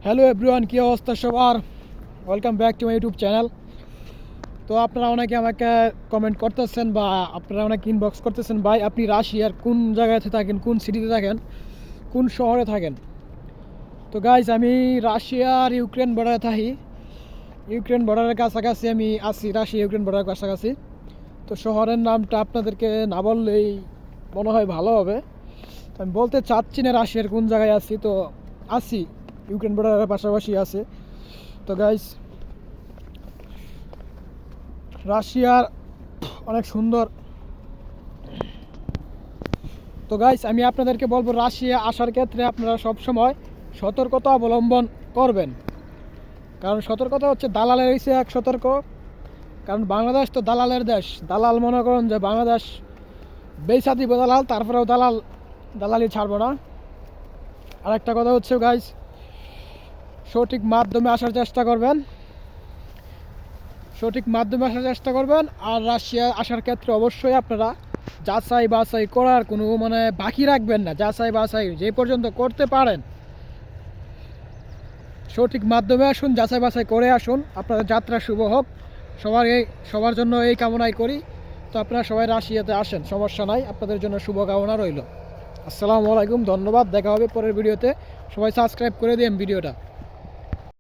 Hello everyone, কী অবস্থা সবার? Welcome back to my YouTube channel. তো আপনারা অনেকে আমাকে কমেন্ট করতেছেন বা আপনারা অনেকে ইনবক্স করতেছেন, ভাই আপনি রাশিয়ার কোন জায়গাতে থাকেন, কোন সিটিতে থাকেন, কোন শহরে থাকেন? তো গাইজ, আমি রাশিয়ার ইউক্রেন বর্ডারে থাকি। ইউক্রেন বর্ডারের কাছাকাছি আমি আছি, রাশিয়া ইউক্রেন বর্ডারের কাছাকাছি। তো শহরের নামটা আপনাদেরকে না বললেই মনে হয় ভালো হবে। তো আমি বলতে চাচ্ছি না রাশিয়ার কোন জায়গায় আছি, তো আছি ইউক্রেন বর্ডারের পাশাপাশি আছে। তো গাইজ, রাশিয়ার অনেক সুন্দর। তো গাইজ, আমি আপনাদেরকে বলবো রাশিয়া আসার ক্ষেত্রে আপনারা সবসময় সতর্কতা অবলম্বন করবেন। কারণ সতর্কতা হচ্ছে দালালের হয়েছে এক সতর্ক। কারণ বাংলাদেশ তো দালালের দেশ। দালাল মনে করেন যে বাংলাদেশ বেচা দিব দালাল, তারপরেও দালালি ছাড়বো না। আরেকটা কথা হচ্ছে গাইজ, সঠিক মাধ্যমে আসার চেষ্টা করবেন। আর রাশিয়া আসার ক্ষেত্রে অবশ্যই আপনারা যাচাই বাছাই করার কোনো বাকি রাখবেন না। যাচাই বাছাই যে পর্যন্ত করতে পারেন সঠিক মাধ্যমে আসুন, যাচাই বাছাই করে আসুন। আপনাদের যাত্রা শুভ হোক। সবার জন্য এই কামনাই করি। তো আপনারা সবাই রাশিয়াতে আসেন, সমস্যা নাই, আপনাদের জন্য শুভকামনা রইল। আসসালামু আলাইকুম, ধন্যবাদ। দেখা হবে পরের ভিডিওতে। সবাই সাবস্ক্রাইব করে দিন ভিডিওটা।